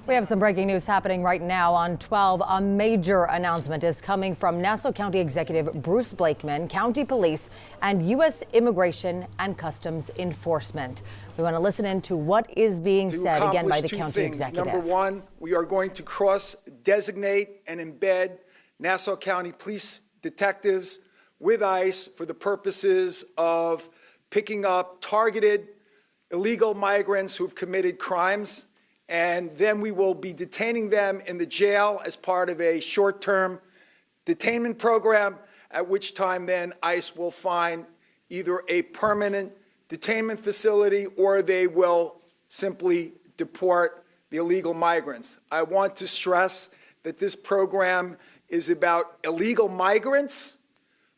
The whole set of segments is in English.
We have some breaking news happening right now on 12. A major announcement is coming from Nassau County Executive Bruce Blakeman, County Police, and U.S. Immigration and Customs Enforcement. We want to listen in to what is being said again by the county executive. Number one, we are going to cross-designate and embed Nassau County police detectives with ICE for the purposes of picking up targeted illegal migrants who've committed crimes, and then we will be detaining them in the jail as part of a short-term detainment program, at which time then ICE will find either a permanent detainment facility or they will simply deport the illegal migrants. I want to stress that this program is about illegal migrants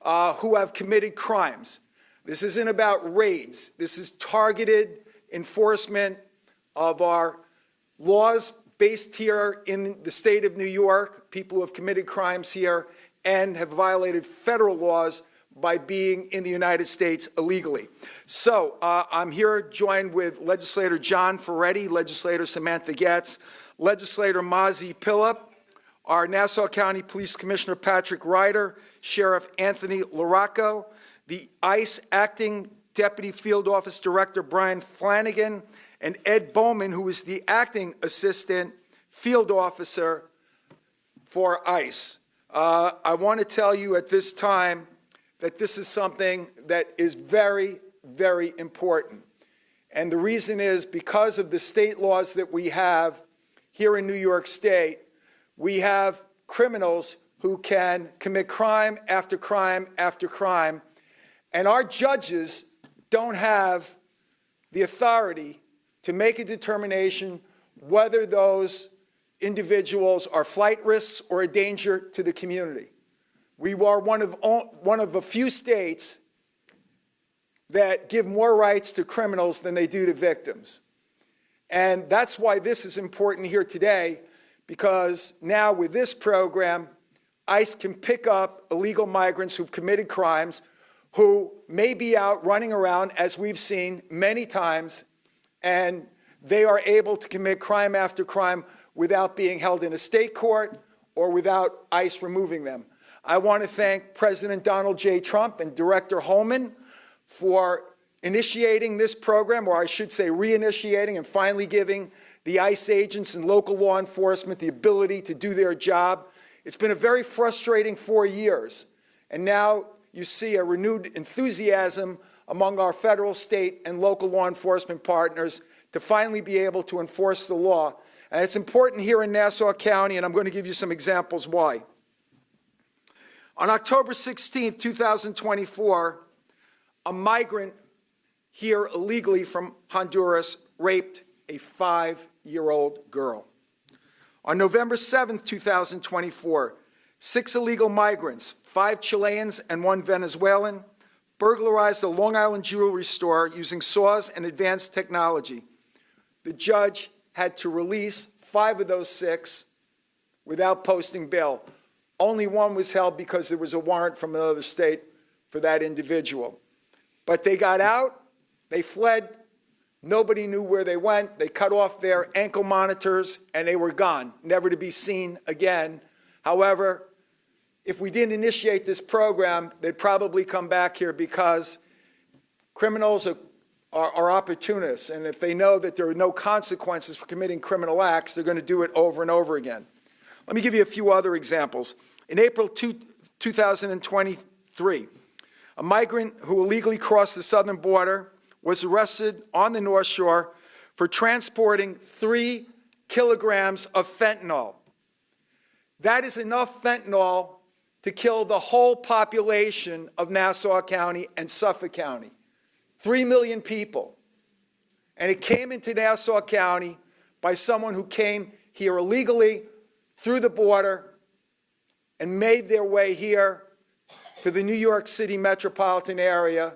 who have committed crimes. This isn't about raids. This is targeted enforcement of our laws based here in the state of New York, people who have committed crimes here and have violated federal laws by being in the United States illegally. So I'm here joined with Legislator John Ferretti, Legislator Samantha Getz, Legislator Mazi Pillip, our Nassau County Police Commissioner Patrick Ryder, Sheriff Anthony LaRocco, the ICE Acting Deputy Field Office Director Brian Flanagan, and Ed Bowman, who is the acting assistant field officer for ICE. I want to tell you at this time that this is something that is very, very important. And the reason is because of the state laws that we have here in New York State, we have criminals who can commit crime after crime after crime, and our judges don't have the authority to make a determination whether those individuals are flight risks or a danger to the community. We are one of a few states that give more rights to criminals than they do to victims. And that's why this is important here today, because now with this program, ICE can pick up illegal migrants who've committed crimes, who may be out running around, as we've seen many times, and they are able to commit crime after crime without being held in a state court or without ICE removing them. I want to thank President Donald J. Trump and Director Holman for initiating this program, or I should say reinitiating and finally giving the ICE agents and local law enforcement the ability to do their job. It's been a very frustrating 4 years, and now you see a renewed enthusiasm among our federal, state, and local law enforcement partners to finally be able to enforce the law. And it's important here in Nassau County, and I'm going to give you some examples why. On October 16, 2024, a migrant here illegally from Honduras raped a 5-year-old girl. On November 7, 2024, 6 illegal migrants, 5 Chileans and 1 Venezuelan, burglarized a Long Island jewelry store using saws and advanced technology. The judge had to release 5 of those 6 without posting bail. Only 1 was held because there was a warrant from another state for that individual. But they got out, they fled, nobody knew where they went, they cut off their ankle monitors, and they were gone, never to be seen again. However, if we didn't initiate this program, they'd probably come back here because criminals are opportunists, and if they know that there are no consequences for committing criminal acts, they're going to do it over and over again. Let me give you a few other examples. In April 2023, a migrant who illegally crossed the southern border was arrested on the North Shore for transporting 3 kilograms of fentanyl. That is enough fentanyl to kill the whole population of Nassau County and Suffolk County. 3 million people. And it came into Nassau County by someone who came here illegally through the border and made their way here to the New York City metropolitan area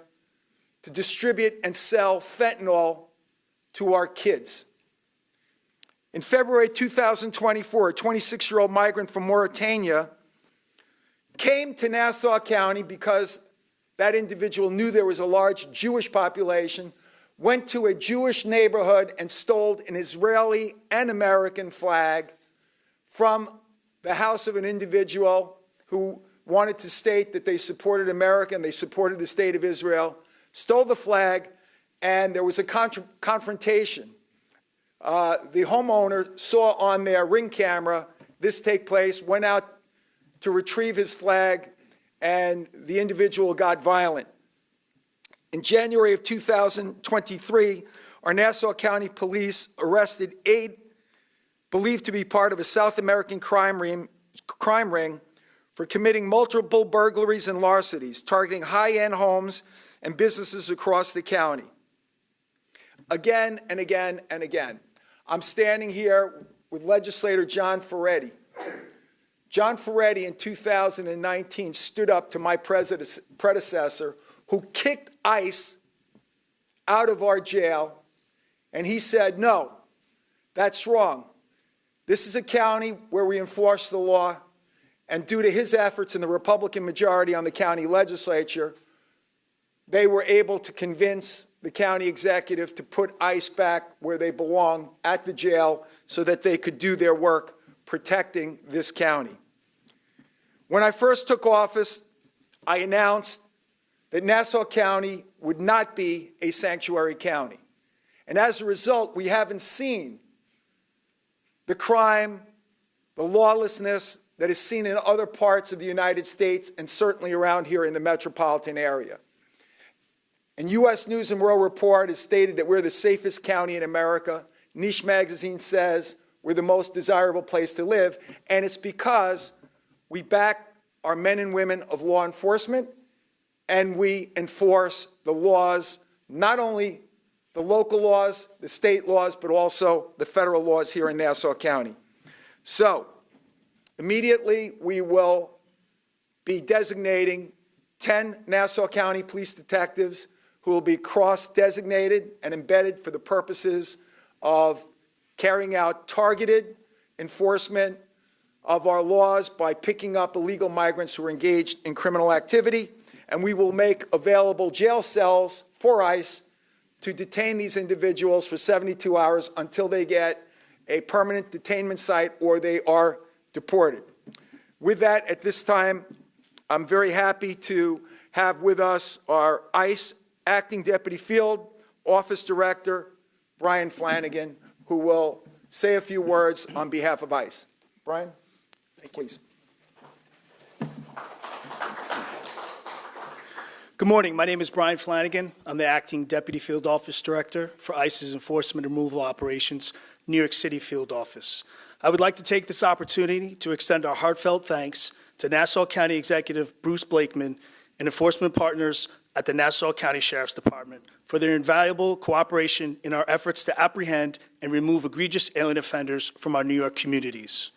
to distribute and sell fentanyl to our kids. In February 2024, a 26-year-old migrant from Mauritania came to Nassau County because that individual knew there was a large Jewish population went to a Jewish neighborhood and stole an Israeli and American flag from the house of an individual who wanted to state that they supported America and they supported the state of Israel, stole the flag, and there was a confrontation. The homeowner saw on their Ring camera this take place, went out to retrieve his flag, and the individual got violent. In January of 2023, our Nassau County Police arrested 8 believed to be part of a South American crime ring for committing multiple burglaries and larcenies, targeting high-end homes and businesses across the county. Again and again and again. I'm standing here with legislator John Ferretti. John Ferretti in 2019 stood up to my predecessor who kicked ICE out of our jail, and he said, no, that's wrong. This is a county where we enforce the law, and due to his efforts and the Republican majority on the county legislature, they were able to convince the county executive to put ICE back where they belong, at the jail, so that they could do their work protecting this county. When I first took office, I announced that Nassau County would not be a sanctuary county. And as a result, we haven't seen the crime, the lawlessness that is seen in other parts of the United States and certainly around here in the metropolitan area. And U.S. News and World Report has stated that we're the safest county in America. Niche magazine says we're the most desirable place to live, and it's because we back our men and women of law enforcement, and we enforce the laws, not only the local laws, the state laws, but also the federal laws here in Nassau County. So, immediately we will be designating 10 Nassau County police detectives who will be cross-designated and embedded for the purposes of carrying out targeted enforcement of our laws by picking up illegal migrants who are engaged in criminal activity, and we will make available jail cells for ICE to detain these individuals for 72 hours until they get a permanent detainment site or they are deported. With that, at this time, I'm very happy to have with us our ICE Acting Deputy Field Office Director, Brian Flanagan, who will say a few words on behalf of ICE. Brian, please. Good morning. My name is Brian Flanagan. I'm the Acting Deputy Field Office Director for ICE's Enforcement and Removal Operations, New York City Field Office. I would like to take this opportunity to extend our heartfelt thanks to Nassau County Executive Bruce Blakeman and enforcement partners at the Nassau County Sheriff's Department for their invaluable cooperation in our efforts to apprehend and remove egregious alien offenders from our New York communities.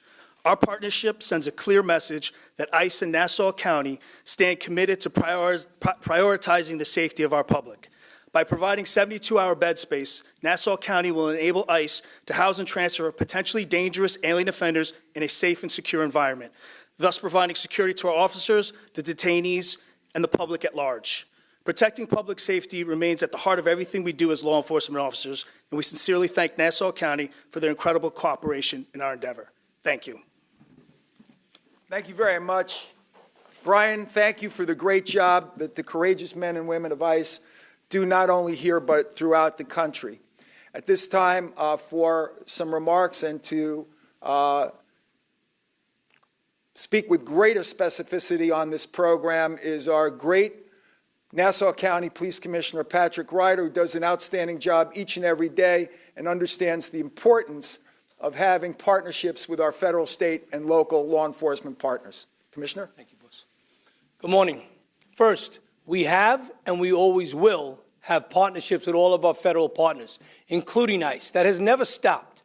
Our partnership sends a clear message that ICE and Nassau County stand committed to prioritizing the safety of our public. By providing 72-hour bed space, Nassau County will enable ICE to house and transfer potentially dangerous alien offenders in a safe and secure environment, thus providing security to our officers, the detainees, and the public at large. Protecting public safety remains at the heart of everything we do as law enforcement officers, and we sincerely thank Nassau County for their incredible cooperation in our endeavor. Thank you. Thank you very much. Brian, thank you for the great job that the courageous men and women of ICE do not only here but throughout the country. At this time, for some remarks and to speak with greater specificity on this program is our great Nassau County Police Commissioner Patrick Ryder, who does an outstanding job each and every day and understands the importance of having partnerships with our federal, state, and local law enforcement partners. Commissioner? Thank you, Bruce. Good morning. First, we have and we always will have partnerships with all of our federal partners, including ICE. That has never stopped.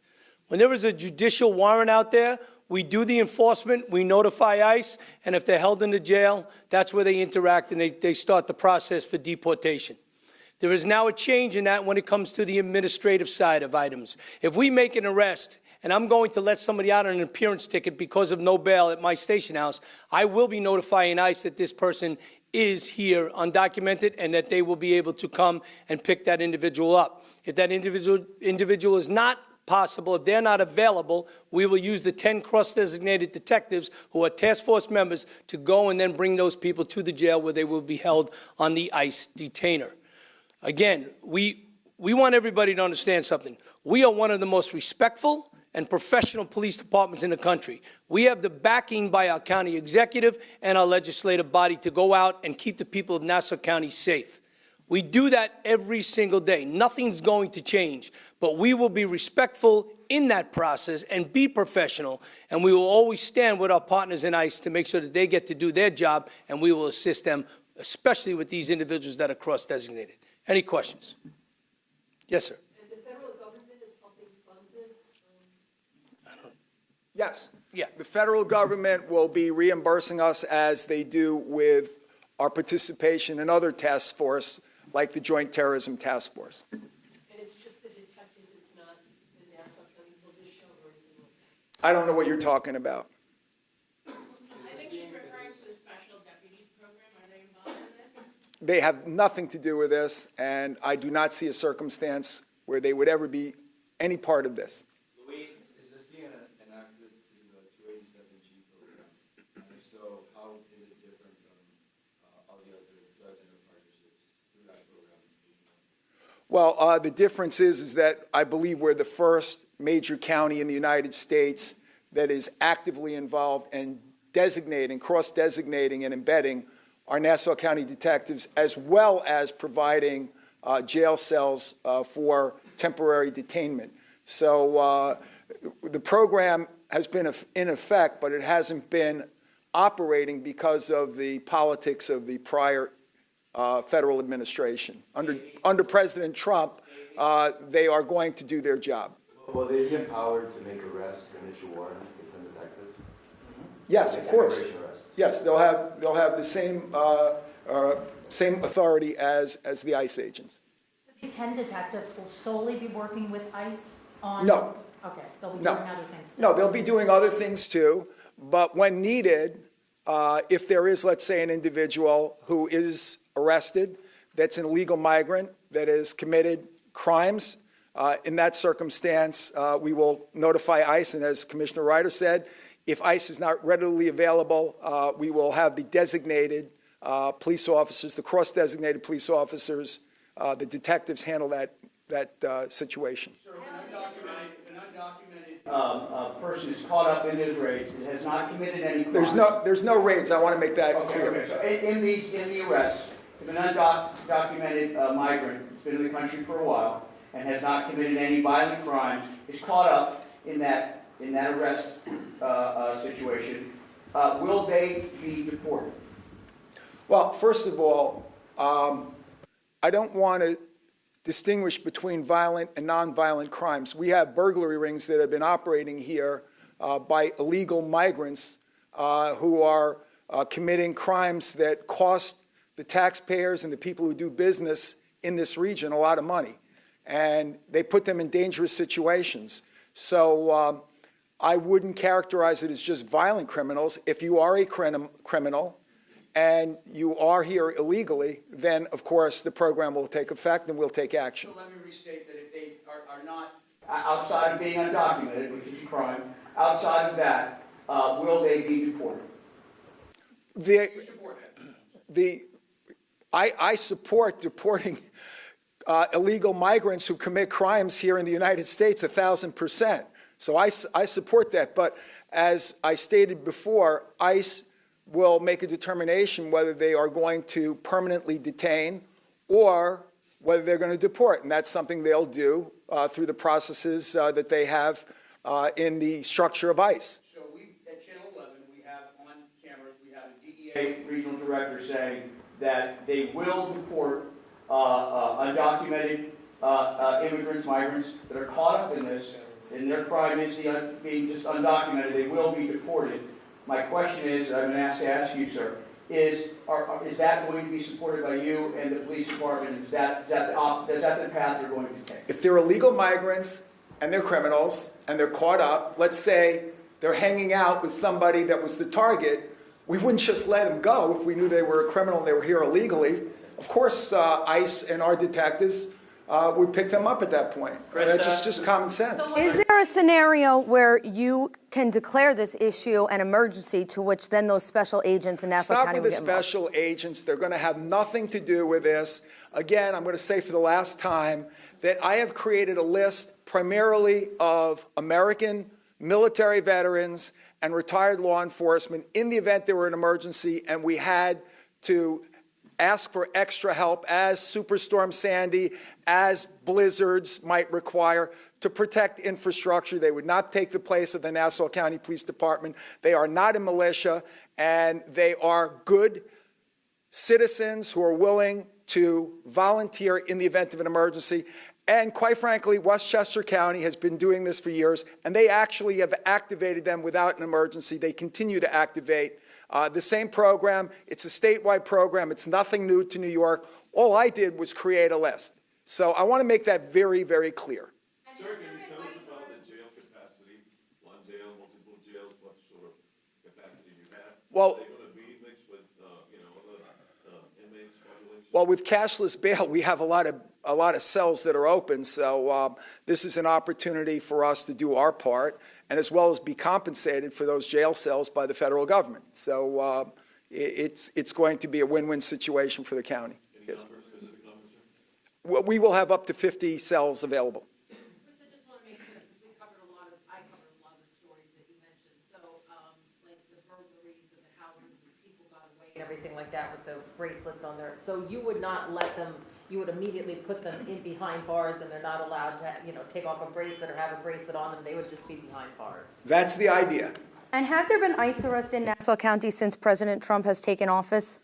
When there is a judicial warrant out there, we do the enforcement, we notify ICE, and if they're held in the jail, that's where they interact and they start the process for deportation. There is now a change in that when it comes to the administrative side of items. If we make an arrest and I'm going to let somebody out on an appearance ticket because of no bail at my station house, I will be notifying ICE that this person is here undocumented and that they will be able to come and pick that individual up. If that individual is not possible, if they're not available, we will use the 10 cross-designated detectives who are task force members to go and then bring those people to the jail where they will be held on the ICE detainer. Again, we want everybody to understand something. We are one of the most respectful and professional police departments in the country. We have the backing by our county executive and our legislative body to go out and keep the people of Nassau County safe. We do that every single day. Nothing's going to change, but we will be respectful in that process and be professional, and we will always stand with our partners in ICE to make sure that they get to do their job, and we will assist them, especially with these individuals that are cross-designated. Any questions? Yes, sir. And the federal government is helping fund this? Yes. Yeah. The federal government will be reimbursing us as they do with our participation in other task force, like the Joint Terrorism Task Force. And it's just the detectives, it's not the Nassau County Police or anything like that? I don't know what you're talking about. I think she's referring to the special deputies program. Are they involved in this? They have nothing to do with this, and I do not see a circumstance where they would ever be any part of this. Louise, is this being enacted through the 287G program? And if so, how is it different from all the other dozen partnerships through that program? Well, the difference is that I believe we're the first major county in the United States that is actively involved in designating, cross-designating and embedding our Nassau County detectives, as well as providing jail cells for temporary detainment. So the program has been in effect, but it hasn't been operating because of the politics of the prior federal administration. Under President Trump, they are going to do their job. Will they be empowered to make arrests and issue warrants with the detectives? Yes, of course. Yes, they'll have the same authority as the ICE agents. So these 10 detectives will solely be working with ICE on? No. Okay, they'll be doing other things too. No, they'll be doing other things too, but when needed, if there is, let's say, an individual who is arrested, that's an illegal migrant, that has committed crimes, in that circumstance, we will notify ICE, and as Commissioner Ryder said, if ICE is not readily available, we will have the designated police officers, the cross-designated police officers, the detectives handle that situation. Sir, if an undocumented person is caught up in these raids and has not committed any crimes. There's no raids. I want to make that clear. Okay. So in the arrests, if an undocumented migrant has been in the country for a while and has not committed any violent crimes, is caught up in that arrest situation, will they be deported? Well, first of all, I don't want to distinguish between violent and nonviolent crimes. We have burglary rings that have been operating here by illegal migrants who are committing crimes that cost the taxpayers and the people who do business in this region a lot of money. And they put them in dangerous situations. So I wouldn't characterize it as just violent criminals. If you are a criminal and you are here illegally, then, of course, the program will take effect and we'll take action. So let me restate that if they are not, outside of being undocumented, which is a crime, outside of that, will they be deported? You support that? I support deporting illegal migrants who commit crimes here in the United States 1,000%. So I support that. But as I stated before, ICE will make a determination whether they are going to permanently detain or whether they're going to deport. And that's something they'll do through the processes that they have in the structure of ICE. So at Channel 11, we have on camera, we have a DEA regional director saying that they will deport undocumented immigrants, migrants that are caught up in this, and their crime is being just undocumented. They will be deported. My question is, I'm going to ask you, sir, is that going to be supported by you and the police department? Is that the path they're going to take? If they're illegal migrants and they're criminals and they're caught up, let's say they're hanging out with somebody that was the target we wouldn't just let them go if we knew they were a criminal and they were here illegally. Of course, ICE and our detectives would pick them up at that point. That's just common sense. Is there a scenario where you can declare this issue an emergency to which then those special agents in Nassau County Stop will with the get involved? special agents. They're going to have nothing to do with this. Again, I'm going to say for the last time that I have created a list primarily of American military veterans and retired law enforcement in the event there were an emergency and we had to ask for extra help as Superstorm Sandy, as blizzards might require, to protect infrastructure. They would not take the place of the Nassau County Police Department. They are not a militia, and they are good citizens who are willing to volunteer in the event of an emergency. And quite frankly, Westchester County has been doing this for years, and they actually have activated them without an emergency. They continue to activate the same program. It's a statewide program. It's nothing new to New York. All I did was create a list. So I want to make that very, very clear. Sir, can you tell us about the jail capacity? One jail, multiple jails, what sort of capacity you have? Well, are they going to be mixed with, other inmates population? Well, with cashless bail, we have a lot of cells that are open. So this is an opportunity for us to do our part, and as well as be compensated for those jail cells by the federal government. So it's going to be a win-win situation for the county. Any numbers, specific numbers, sir? Well, we will have up to 50 cells available. I just want to make sure, because I covered a lot of the stories that you mentioned. So, like the burglaries and the houses and people got away and everything like that with the bracelets on there. So you would not let them, you would immediately put them in behind bars and they're not allowed to, take off a bracelet or have a bracelet on them. They would just be behind bars. That's the idea. And have there been ICE arrests in Nassau County since President Trump has taken office?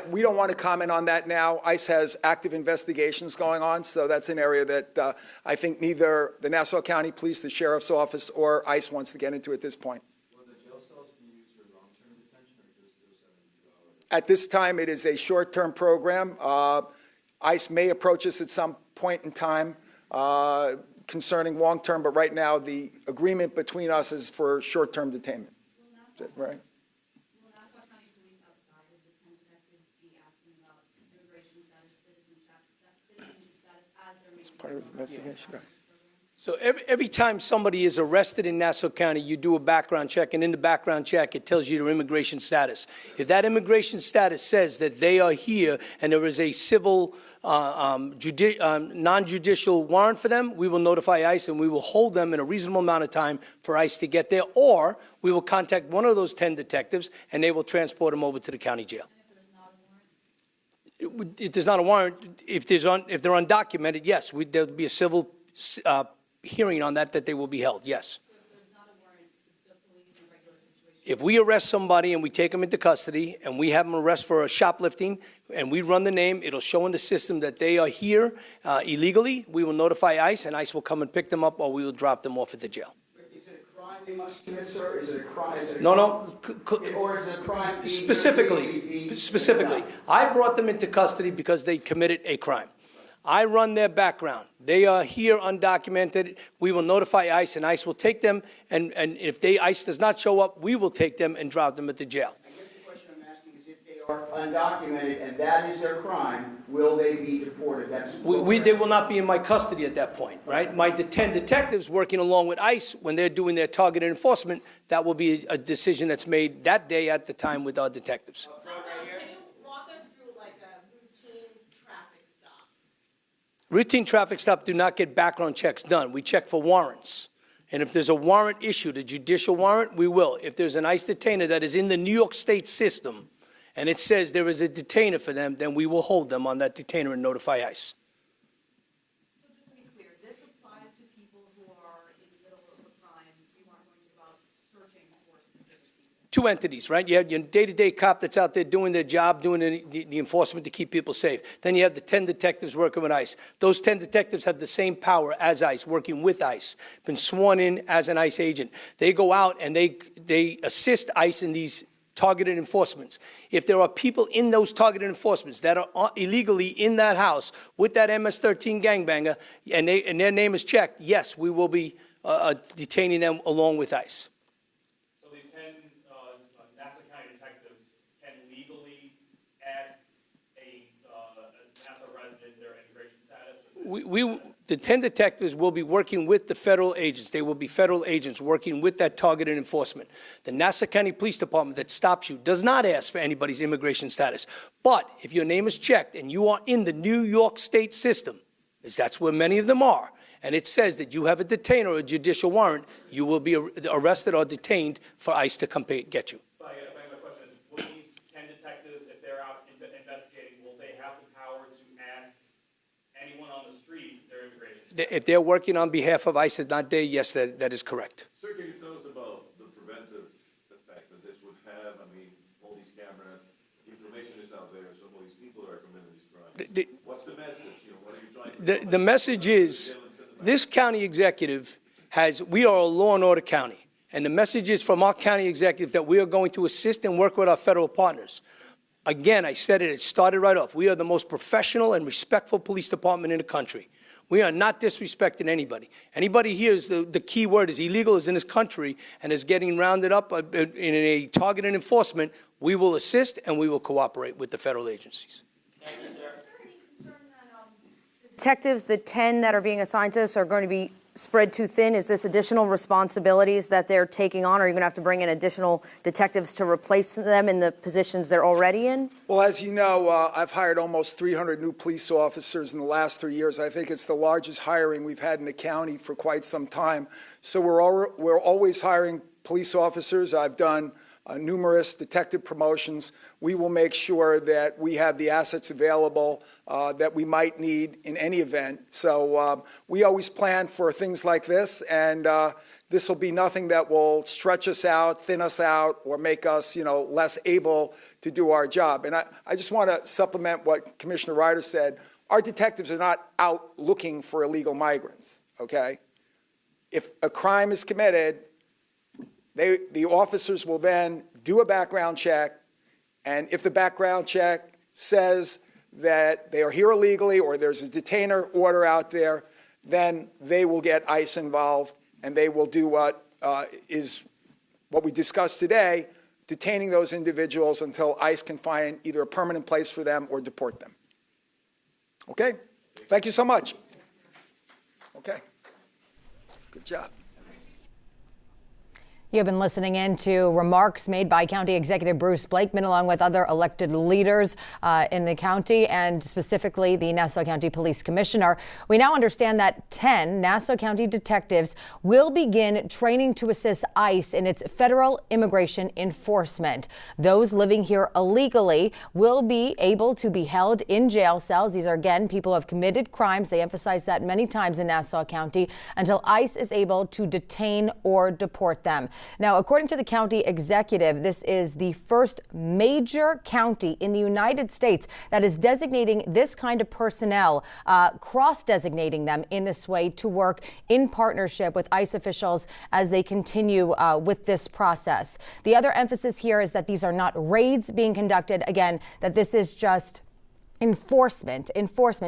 We don't want to comment on that now. ICE has active investigations going on, so that's an area that I think neither the Nassau County Police, the Sheriff's Office, or ICE wants to get into at this point. Will the jail cells be used for long-term detention or just those 72 hours? At this time, it is a short-term program. ICE may approach us at some point in time concerning long-term, but right now the agreement between us is for short-term detainment. Is that right? Will Nassau County Police outside of the 10 detectives be asking about immigration status, citizenship status as they're making Part of the investigation. Right. So every time somebody is arrested in Nassau County, you do a background check, and in the background check, it tells you their immigration status. If that immigration status says that they are here and there is a civil non-judicial warrant for them, we will notify ICE and we will hold them in a reasonable amount of time for ICE to get there, or we will contact one of those 10 detectives and they will transport them over to the county jail. If there's not a warrant, if they're undocumented, yes, there'll be a civil hearing on that they will be held, yes. So if there's not a warrant, the police in a regular situation? If we arrest somebody and we take them into custody and we have them arrested for a shoplifting and we run the name, it'll show in the system that they are here illegally. We will notify ICE and ICE will come and pick them up, or we will drop them off at the jail. Is it a crime they must commit, sir? Is it a crime? No. Or is it a crime? Specifically, I brought them into custody because they committed a crime. I run their background. They are here undocumented. We will notify ICE, and ICE will take them, and if ICE does not show up, we will take them and drop them at the jail. I guess the question I'm asking is, if they are undocumented and that is their crime, will they be deported? They will not be in my custody at that point, right? The 10 detectives working along with ICE, when they're doing their targeted enforcement, that will be a decision that's made that day at the time with our detectives. Can you walk us through like a routine traffic stop? Routine traffic stops do not get background checks done. We check for warrants. And if there's a warrant issued, a judicial warrant, we will. If there's an ICE detainer that is in the New York State system and it says there is a detainer for them, then we will hold them on that detainer and notify ICE. So just to be clear, this applies to people who are in the middle of a crime. You aren't going to go out searching for specific people. Two entities, right? You have your day-to-day cop that's out there doing their job, doing the enforcement to keep people safe. Then you have the 10 detectives working with ICE. Those 10 detectives have the same power as ICE, working with ICE, been sworn in as an ICE agent. They go out and they assist ICE in these targeted enforcements. If there are people in those targeted enforcements that are illegally in that house with that MS-13 gangbanger and their name is checked, yes, we will be detaining them along with ICE. So these 10 Nassau County detectives The 10 detectives will be working with the federal agents. They will be federal agents working with that targeted enforcement. The Nassau County Police Department that stops you does not ask for anybody's immigration status. But if your name is checked and you are in the New York State system, as that's where many of them are, and it says that you have a detainer or a judicial warrant, you will be arrested or detained for ICE to come get you. My question is, will these 10 detectives, if they're out investigating, will they have the power to ask anyone on the street their immigration? If they're working on behalf of ICE at that day, yes, that is correct. Sir, can you tell us about the preventive effect that this would have? I mean, all these cameras, information is out there, some of these people are committing these crimes. What's the message? You know, what are you trying to The message is, this county executive we are a law and order county, and the message is from our county executive that we are going to assist and work with our federal partners. Again, I said it started right off. We are the most professional and respectful police department in the country. We are not disrespecting anybody. Anybody here is the key word is illegal is in this country and is getting rounded up in a targeted enforcement. We will assist and we will cooperate with the federal agencies. Thank you, sir. Detectives, the 10 that are being assigned to this are going to be spread too thin? Is this additional responsibilities that they're taking on? Or are you going to have to bring in additional detectives to replace them in the positions they're already in? Well, as you know, I've hired almost 300 new police officers in the last 3 years. I think it's the largest hiring we've had in the county for quite some time. So we're always hiring police officers. I've done numerous detective promotions. We will make sure that we have the assets available that we might need in any event. So we always plan for things like this, and this will be nothing that will stretch us out, thin us out, or make us, less able to do our job. And I just want to supplement what Commissioner Ryder said. Our detectives are not out looking for illegal migrants, okay? If a crime is committed, the officers will then do a background check, and if the background check says that they are here illegally or there's a detainer order out there, then they will get ICE involved, and they will do what we discussed today, detaining those individuals until ICE can find either a permanent place for them or deport them. Okay? Thank you so much. Okay. Good job. You've been listening in to remarks made by County Executive Bruce Blakeman along with other elected leaders in the county and specifically the Nassau County Police Commissioner. We now understand that 10 Nassau County detectives will begin training to assist ICE in its federal immigration enforcement. Those living here illegally will be able to be held in jail cells. These are, again, people who have committed crimes. They emphasize that many times in Nassau County until ICE is able to detain or deport them. Now, according to the county executive, this is the first major county in the United States that is designating this kind of personnel, cross-designating them in this way to work in partnership with ICE officials as they continue with this process. The other emphasis here is that these are not raids being conducted. Again, that this is just enforcement,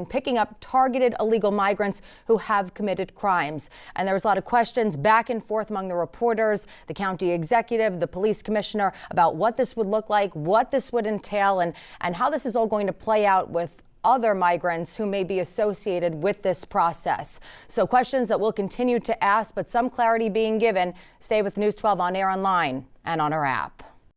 picking up targeted illegal migrants who have committed crimes. And there was a lot of questions back and forth among the reporters, the county executive, the police commissioner about what this would look like, what this would entail, and how this is all going to play out with other migrants who may be associated with this process. So questions that we'll continue to ask, but some clarity being given. Stay with News 12 on air, online, and on our app.